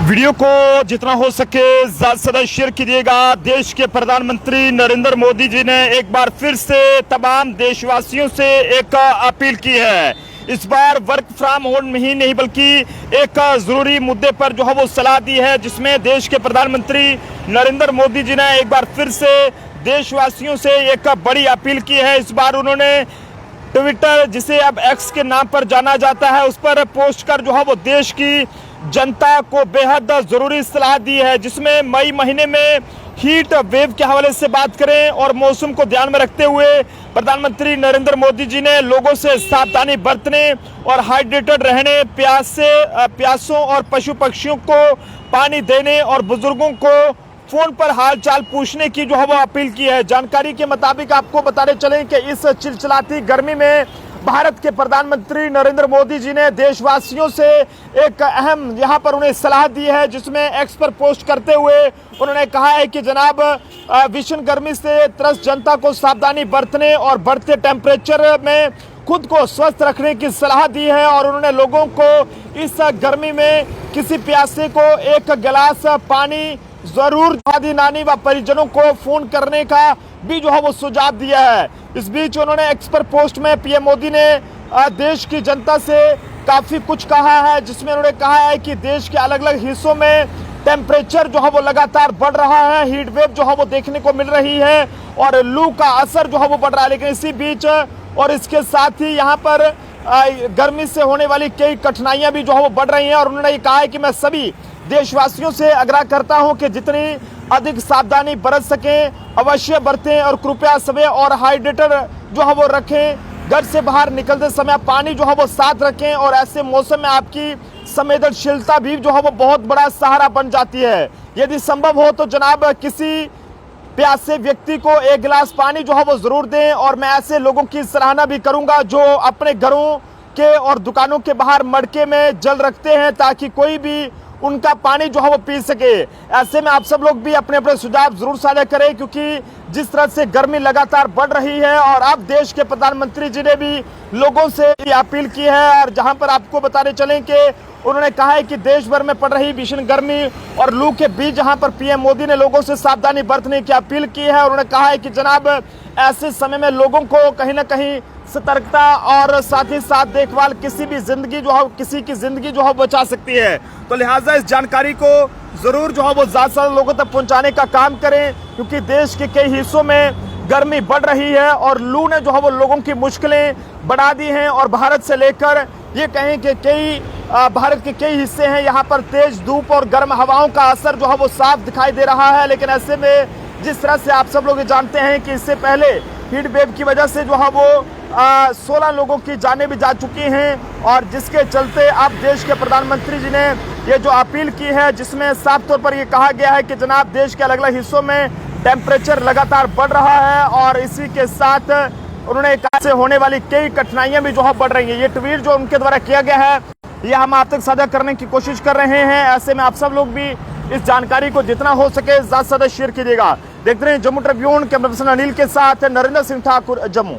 Video को जितना हो सके ज्यादा से ज्यादा शेयर कीजिएगा। देश के प्रधानमंत्री नरेंद्र मोदी जी ने एक बार फिर से तमाम देशवासियों से एक अपील की है। इस बार वर्क फ्रॉम होम ही नहीं बल्कि एक जरूरी मुद्दे पर जो है वो सलाह दी है, जिसमें देश के प्रधानमंत्री नरेंद्र मोदी जी ने एक बार फिर से देशवासियों से एक बड़ी अपील की है। इस बार उन्होंने ट्विटर, जिसे अब एक्स के नाम पर जाना जाता है, उस पर पोस्ट कर जो है वो देश की जनता को बेहद जरूरी सलाह दी है, जिसमें मई महीने में हीट वेव के हवाले से बात करें और मौसम को ध्यान में रखते हुए प्रधानमंत्री नरेंद्र मोदी जी ने लोगों से सावधानी बरतने और हाइड्रेटेड रहने, प्यासों और पशु पक्षियों को पानी देने और बुजुर्गों को फोन पर हाल चाल पूछने की जो है वो अपील की है। जानकारी के मुताबिक आपको बताते चलें कि इस चिलचिलाती गर्मी में भारत के प्रधानमंत्री नरेंद्र मोदी जी ने देशवासियों से एक अहम यहां पर उन्हें सलाह दी है, जिसमें एक्स पर पोस्ट करते हुए उन्होंने कहा है कि जनाब, भीषण गर्मी से त्रस्त जनता को सावधानी बरतने और बढ़ते टेम्परेचर में खुद को स्वस्थ रखने की सलाह दी है। और उन्होंने लोगों को इस गर्मी में किसी प्यासे को एक गिलास पानी जरूर दादी नानी व परिजनों को फोन करने का भी जो है वो सुझाव दिया है। इस बीच उन्होंने एक्स पर पोस्ट में पीएम मोदी ने देश की जनता से काफी कुछ कहा है, जिसमें उन्होंने कहा है कि देश के अलग अलग हिस्सों में टेम्परेचर जो है वो लगातार बढ़ रहा है, हीट वेव जो है वो देखने को मिल रही है और लू का असर जो है वो बढ़ रहा है। लेकिन इसी बीच और इसके साथ ही यहाँ पर गर्मी से होने वाली कई कठिनाइयां भी जो है वो बढ़ रही हैं। और उन्होंने ये कहा है कि मैं सभी देशवासियों से आग्रह करता हूं कि जितनी अधिक सावधानी बरत सकें अवश्य बरतें और कृपया सभी और हाइड्रेटेड जो है वो रखें। घर से बाहर निकलते समय पानी जो है वो साथ रखें और ऐसे मौसम में आपकी संवेदनशीलता भी जो है वो बहुत बड़ा सहारा बन जाती है। यदि संभव हो तो जनाब, किसी प्यासे व्यक्ति को एक गिलास पानी जो है वो जरूर दें। और मैं ऐसे लोगों की सराहना भी करूंगा जो अपने घरों के और दुकानों के बाहर मटके में जल रखते हैं ताकि कोई भी उनका पानी जो है वो पी सके। ऐसे में आप सब लोग भी अपने अपने सुझाव जरूर साझा करें, क्योंकि जिस तरह से गर्मी लगातार बढ़ रही है और अब देश के प्रधानमंत्री जी ने भी लोगों से अपील की है। और जहां पर आपको बताने चलें कि उन्होंने कहा है कि देश भर में पड़ रही भीषण गर्मी और लू के बीच जहां पर पीएम मोदी ने लोगों से सावधानी बरतने की अपील की है। और उन्होंने कहा है कि जनाब, ऐसे समय में लोगों को कहीं ना कहीं सतर्कता और साथ ही साथ देखभाल किसी की जिंदगी जो है बचा सकती है। तो लिहाजा इस जानकारी को जरूर जो है वो ज्यादा से ज्यादा लोगों तक पहुंचाने का काम करें, क्योंकि देश के कई हिस्सों में गर्मी बढ़ रही है और लू ने जो है वो लोगों की मुश्किलें बढ़ा दी हैं। और भारत से लेकर ये कहें कि भारत के कई हिस्से हैं, यहाँ पर तेज धूप और गर्म हवाओं का असर जो है वो साफ दिखाई दे रहा है। लेकिन ऐसे में जिस तरह से आप सब लोग जानते हैं कि इससे पहले हीट वेव की वजह से जो है वो 16 लोगों की जानें भी जा चुकी हैं। और जिसके चलते अब देश के प्रधानमंत्री जी ने ये जो अपील की है, जिसमें साफ तौर पर ये कहा गया है कि जनाब, देश के अलग अलग हिस्सों में टेम्परेचर लगातार बढ़ रहा है और इसी के साथ उन्होंने कहा से होने वाली कई कठिनाइयां भी जो है बढ़ रही है। ये ट्वीट जो उनके द्वारा किया गया है, ये हम आप तक साझा करने की कोशिश कर रहे हैं। ऐसे में आप सब लोग भी इस जानकारी को जितना हो सके ज्यादा से ज्यादा शेयर कीजिएगा। देखते रहिए Jammu Tribune, camera person Anil के साथ नरेंद्र सिंह ठाकुर, जम्मू।